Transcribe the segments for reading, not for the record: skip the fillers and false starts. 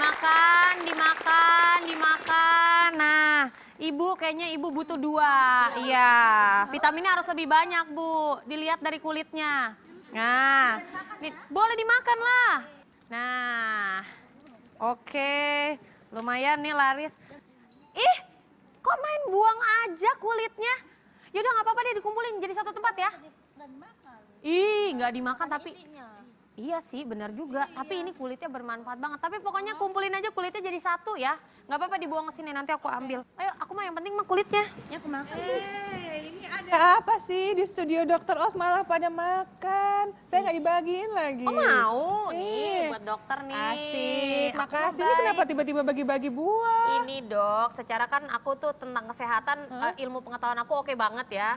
Dimakan, dimakan, dimakan. Nah, Ibu kayaknya Ibu butuh 2. Iya, vitaminnya harus lebih banyak, Bu. Dilihat dari kulitnya. Nah, boleh dimakan lah. Nah, oke. Lumayan nih laris. Ih, kok main buang aja kulitnya? Yaudah nggak apa-apa deh dikumpulin jadi satu tempat ya. Ih, nggak dimakan tapi... Iya sih, benar juga. Iya. Tapi ini kulitnya bermanfaat banget. Tapi pokoknya kumpulin aja kulitnya jadi satu ya. Nggak apa-apa dibuang ke sini, nanti aku ambil. Ayo, aku mah yang penting mah kulitnya. Ya aku makan. Ini ada apa sih di studio Dokter Os malah pada makan? Saya nggak dibagiin lagi. Oh mau? Nih, buat dokter nih. Asik, Aku makasih. mah Ini baik. kenapa tiba-tiba bagi-bagi buah? Ini dok, secara kan aku tuh tentang kesehatan, ilmu pengetahuan aku oke banget ya.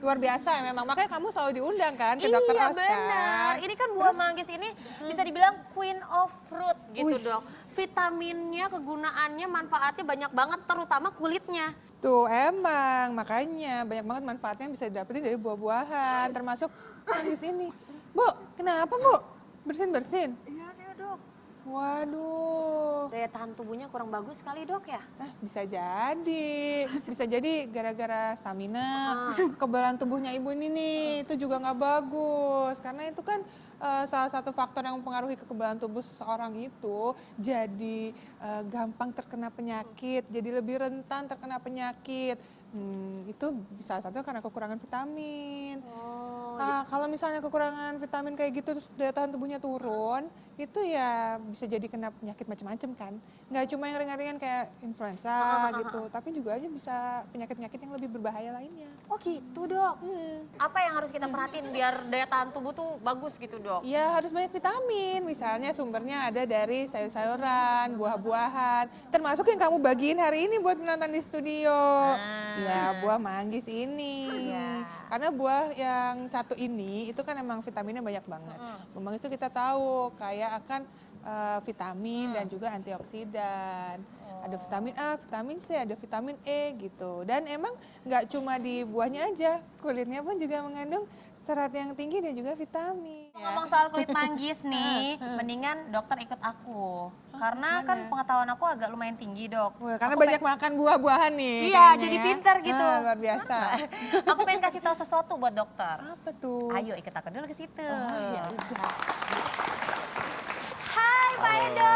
Luar biasa memang, makanya kamu selalu diundang kan ke Iya Dokter Os benar. kan? Ini kan buah manggis ini bisa dibilang queen of fruit gitu Wih. dok. Vitaminnya, kegunaannya, manfaatnya banyak banget, terutama kulitnya. Tuh emang, makanya banyak banget manfaatnya yang bisa didapetin dari buah-buahan, termasuk manggis ini. Bu, kenapa Bu? Bersin-bersin? Iya dok. Waduh. Daya tahan tubuhnya kurang bagus sekali dok ya. Bisa jadi. Bisa jadi gara-gara stamina, kekebalan tubuhnya ibu ini nih, itu juga nggak bagus. Karena itu kan salah satu faktor yang mempengaruhi kekebalan tubuh seseorang itu jadi gampang terkena penyakit, jadi lebih rentan terkena penyakit. Itu salah satunya karena kekurangan vitamin. Nah, kalau misalnya kekurangan vitamin kayak gitu terus daya tahan tubuhnya turun, itu ya bisa jadi kena penyakit macam-macam kan. Nggak cuma yang ringan-ringan kayak influenza gitu, tapi juga aja bisa penyakit-penyakit yang lebih berbahaya lainnya. Oh gitu dok. Apa yang harus kita perhatiin biar daya tahan tubuh tuh bagus gitu dok? Ya harus banyak vitamin, misalnya sumbernya ada dari sayur-sayuran, buah-buahan, termasuk yang kamu bagiin hari ini buat penonton di studio. Ya buah manggis ini. Karena buah yang satu ini itu kan emang vitaminnya banyak banget. Buah manggis itu kita tahu kaya akan vitamin dan juga antioksidan. Ada vitamin A, vitamin C, ada vitamin E gitu. Dan emang nggak cuma di buahnya aja, kulitnya pun juga mengandung serat yang tinggi dan juga vitamin. Ngomong soal kulit manggis nih, mendingan dokter ikut aku. Karena kan pengetahuan aku agak lumayan tinggi dok. Wah, karena Aku banyak makan buah-buahan nih. Iya, kayaknya jadi ya. pinter gitu. Luar biasa. Aku pengen kasih tahu sesuatu buat dokter. Apa tuh? Ayo ikut aku dulu ke situ. Oh, ya udah. Hai Pak Edo,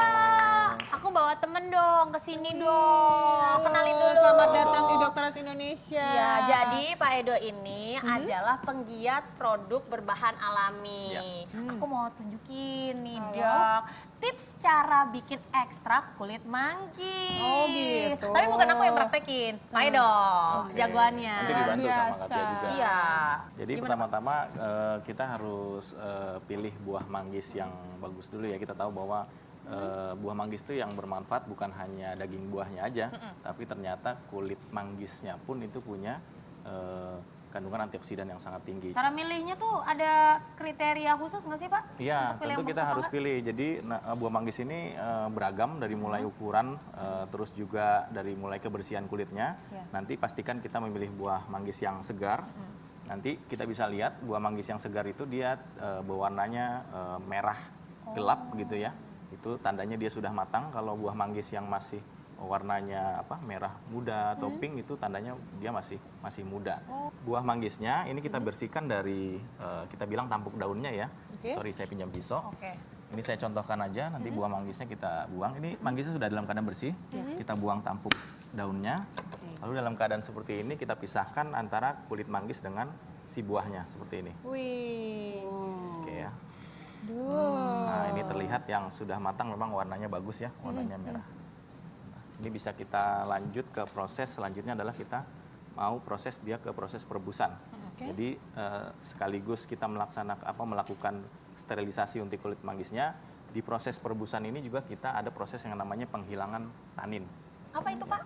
aku bawa temen dong ke sini dong. Kenalin dulu. Selamat datang di Dokter Os Indonesia. Ya, jadi Pak Edo ini adalah penggiat produk berbahan alami. Aku mau tunjukin nih dok, tips cara bikin ekstrak kulit manggis. Oh, gitu. Tapi bukan aku yang praktekin, Pak Edo, jagoannya. Nanti dibantu sama biasa. Katia juga. Iya. Jadi pertama-tama kita harus pilih buah manggis yang bagus dulu ya. Kita tahu bahwa buah manggis itu yang bermanfaat bukan hanya daging buahnya aja, tapi ternyata kulit manggisnya pun itu punya kandungan antioksidan yang sangat tinggi. Cara milihnya tuh ada kriteria khusus nggak sih Pak? Iya, Untuk pilih tentu yang kita bagus harus apa pilih. Jadi buah manggis ini beragam dari mulai ukuran, terus juga dari mulai kebersihan kulitnya. Nanti pastikan kita memilih buah manggis yang segar. Nanti kita bisa lihat buah manggis yang segar itu dia berwarnanya merah gelap gitu ya. Itu tandanya dia sudah matang. Kalau buah manggis yang masih warnanya merah muda atau pink itu tandanya dia masih muda. Buah manggisnya ini kita bersihkan dari kita bilang tampuk daunnya ya. Sorry saya pinjam pisau. Ini saya contohkan aja, nanti buah manggisnya kita buang. Ini manggisnya sudah dalam keadaan bersih. Kita buang tampuk daunnya. Lalu dalam keadaan seperti ini kita pisahkan antara kulit manggis dengan si buahnya seperti ini. Wih. Oke ya. Duh. Nah, ini terlihat yang sudah matang memang warnanya bagus ya, warnanya merah. Ini bisa kita lanjut ke proses selanjutnya adalah kita mau proses dia ke proses perebusan. Jadi sekaligus kita melakukan sterilisasi untuk kulit manggisnya. Di proses perebusan ini juga kita ada proses yang namanya penghilangan tanin. Apa itu Pak?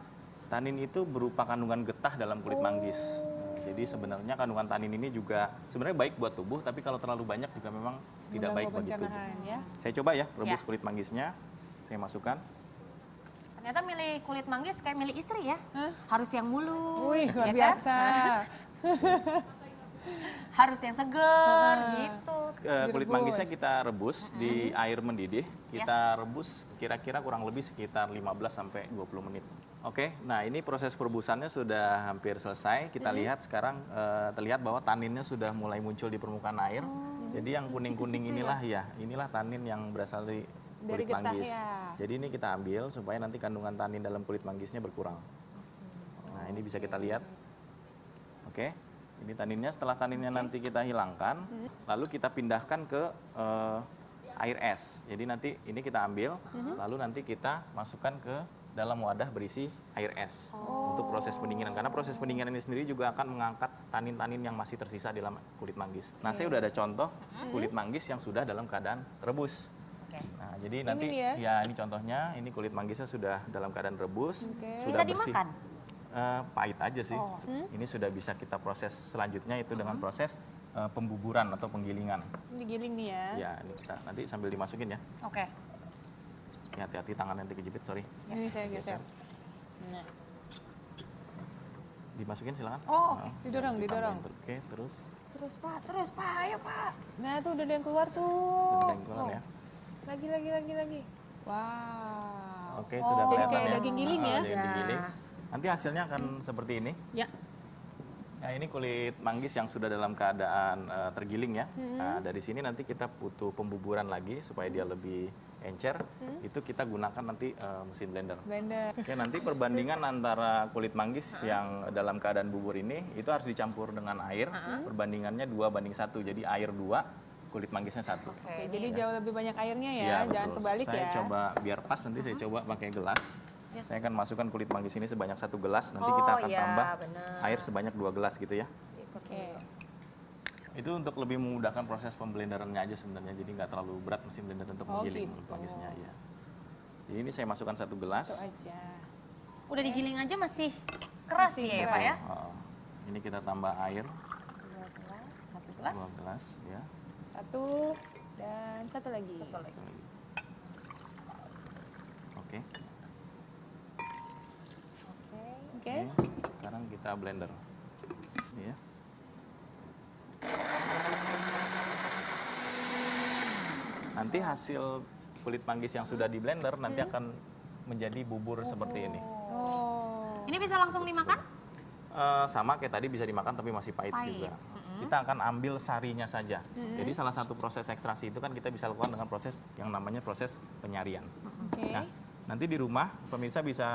Tanin itu berupa kandungan getah dalam kulit manggis. Jadi sebenarnya kandungan tanin ini juga sebenarnya baik buat tubuh, tapi kalau terlalu banyak juga memang tidak baik bagi tubuh. Ya. Saya coba ya rebus kulit manggisnya. Saya masukkan. Ternyata milih kulit manggis kayak milih istri ya. Harus yang mulus. Wih, luar ya kan? biasa. harus yang seger gitu. Kulit Direbus. manggisnya kita rebus di air mendidih. Kita rebus kira-kira kurang lebih sekitar 15 sampai 20 menit. Oke, nah ini proses perebusannya sudah hampir selesai. Kita lihat sekarang terlihat bahwa taninnya sudah mulai muncul di permukaan air. Jadi yang kuning-kuning inilah inilah tanin yang berasal dari kulit getah manggis. ya. Jadi ini kita ambil supaya nanti kandungan tanin dalam kulit manggisnya berkurang. Nah, ini bisa kita lihat. Oke. Ini taninnya, setelah taninnya nanti kita hilangkan, lalu kita pindahkan ke air es. Jadi nanti ini kita ambil, lalu nanti kita masukkan ke dalam wadah berisi air es untuk proses pendinginan. Karena proses pendinginan ini sendiri juga akan mengangkat tanin-tanin yang masih tersisa di dalam kulit manggis. Nah, saya udah ada contoh kulit manggis yang sudah dalam keadaan rebus. Nah, jadi nanti nih ya ini contohnya, ini kulit manggisnya sudah dalam keadaan rebus, Oke. sudah Bisa bersih. dimakan? Pahit aja sih. Ini sudah bisa kita proses selanjutnya itu dengan proses pembuburan atau penggilingan. Digiling nih ya. Ya, ini kita nanti sambil dimasukin ya. Oke. Ya, hati-hati tangan nanti kejepit, sorry. Ini saya geser. Nah, Dimasukin silakan. Oh, Nah, didorong, ditambahin. didorong. Oke, terus terus Pak, ayo Pak. nah tuh udah ada yang keluar tuh. dengkulan ya. Lagi. Wow. Oke, sudah Jadi kelihatan kayak ya. daging giling ya? Daging giling. Nanti hasilnya akan seperti ini. Ya. Nah, ini kulit manggis yang sudah dalam keadaan tergiling ya. Nah, dari sini nanti kita butuh pembuburan lagi supaya dia lebih encer. Itu kita gunakan nanti mesin blender. Blender. Oke, nanti perbandingan antara kulit manggis yang dalam keadaan bubur ini itu harus dicampur dengan air. Perbandingannya 2:1. Jadi air 2, kulit manggisnya 1. Oke, jadi jauh lebih banyak airnya ya, Iya, jangan betul. kebalik Saya ya. coba biar pas, nanti saya coba pakai gelas. Yes. Saya akan masukkan kulit manggis ini sebanyak 1 gelas. Nanti Oh, kita akan iya, tambah benar. air sebanyak 2 gelas gitu ya. Oke. Itu untuk lebih memudahkan proses pemblenderannya aja sebenarnya. Jadi nggak terlalu berat mesin blender untuk Oh, menggiling gitu. mangisnya ya. Jadi ini saya masukkan 1 gelas. Itu aja. Udah digiling aja masih keras Masih ya, Pak ya? Oh, ini kita tambah air 2 gelas, 1 2 gelas. gelas ya. Satu dan satu lagi. Satu lagi. Satu lagi. Oke. Oke. Sekarang kita blender. Ini ya. Nanti hasil kulit manggis yang sudah di blender nanti akan menjadi bubur seperti ini. Oh. Ini bisa langsung dimakan? Sama kayak tadi bisa dimakan tapi masih pahit, Pahit. juga. Kita akan ambil sarinya saja. Jadi salah satu proses ekstraksi itu kan kita bisa lakukan dengan proses yang namanya proses penyarian. Oke. Nah, nanti di rumah pemirsa bisa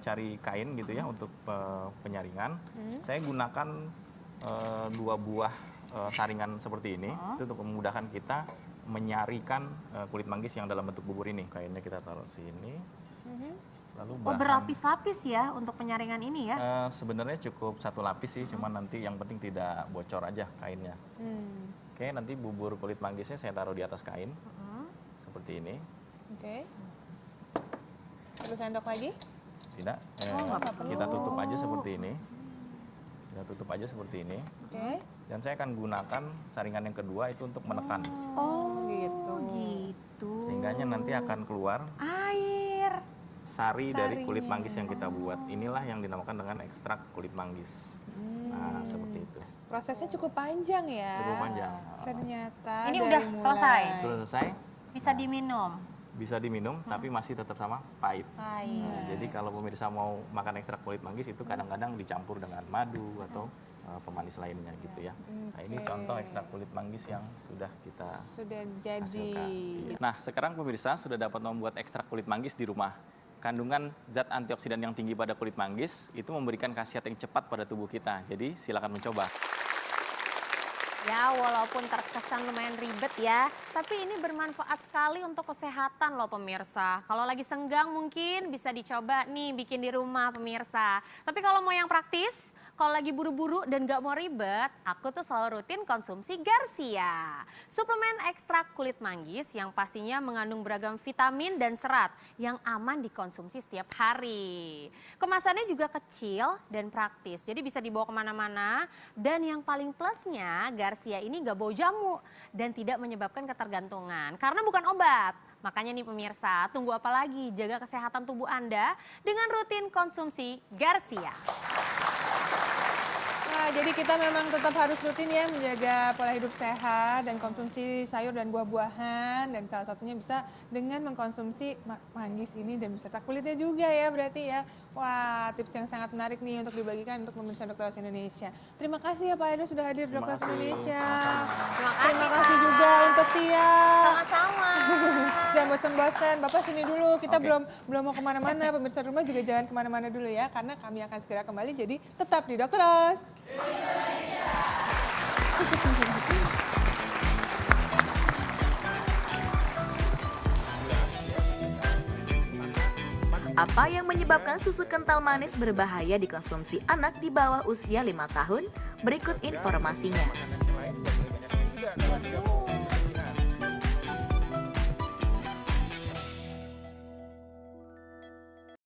cari kain gitu ya untuk penyaringan. Saya gunakan 2 buah saringan seperti ini itu untuk memudahkan kita menyarikan kulit manggis yang dalam bentuk bubur ini. Kainnya kita taruh sini. Lalu Oh, bahan- berlapis-lapis ya untuk penyaringan ini ya? sebenarnya cukup 1 lapis sih, cuman nanti yang penting tidak bocor aja kainnya. Oke, nanti bubur kulit manggisnya saya taruh di atas kain seperti ini. Oke. Perlu sendok lagi? Tidak, kita tutup aja seperti ini. Kita tutup aja seperti ini. Oke. Dan saya akan gunakan saringan yang kedua itu untuk menekan, Oh, gitu. Gitu. sehingganya nanti akan keluar Air. sari dari kulit Sarinya. manggis yang kita buat. Inilah yang dinamakan dengan ekstrak kulit manggis. Nah, seperti itu. Prosesnya cukup panjang ya. Cukup panjang. Ternyata Ini dari udah mulai- selesai? Sudah selesai, Bisa diminum. bisa diminum, tapi masih tetap sama pahit. Pahit. Nah, jadi kalau pemirsa mau makan ekstrak kulit manggis itu kadang-kadang dicampur dengan madu atau pemanis lainnya gitu ya. Nah, ini Oke. contoh ekstrak kulit manggis yang sudah kita Sudah jadi. hasilkan. Iya. Nah, sekarang pemirsa sudah dapat membuat ekstrak kulit manggis di rumah. Kandungan zat antioksidan yang tinggi pada kulit manggis itu memberikan khasiat yang cepat pada tubuh kita. Jadi silakan mencoba. Ya, walaupun terkesan lumayan ribet ya, tapi ini bermanfaat sekali untuk kesehatan loh pemirsa. Kalau lagi senggang mungkin bisa dicoba nih bikin di rumah pemirsa. Tapi kalau mau yang praktis, kalau lagi buru-buru dan gak mau ribet, aku tuh selalu rutin konsumsi Garcia. Suplemen ekstrak kulit manggis yang pastinya mengandung beragam vitamin dan serat yang aman dikonsumsi setiap hari. Kemasannya juga kecil dan praktis, jadi bisa dibawa kemana-mana. Dan yang paling plusnya, Garcia ini gak bau jamu dan tidak menyebabkan ketergantungan. Karena bukan obat. Makanya nih pemirsa, tunggu apa lagi? Jaga kesehatan tubuh Anda dengan rutin konsumsi Garcia. Nah, jadi kita memang tetap harus rutin ya menjaga pola hidup sehat dan konsumsi sayur dan buah-buahan, dan salah satunya bisa dengan mengkonsumsi manggis ini dan beserta kulitnya juga ya berarti ya. Wah, tips yang sangat menarik nih untuk dibagikan untuk pemirsa Dokter Os Indonesia. Terima kasih ya Pak Edo sudah hadir di Dokter Os Indonesia. Terima kasih juga untuk Tia. Sama-sama. Jangan bosan-bosan, Bapak sini dulu. Kita Oke. belum mau kemana-mana. Pemirsa rumah juga jangan kemana-mana dulu ya, karena kami akan segera kembali. Jadi tetap di Dokter Os. Apa yang menyebabkan susu kental manis berbahaya dikonsumsi anak di bawah usia 5 tahun? Berikut informasinya.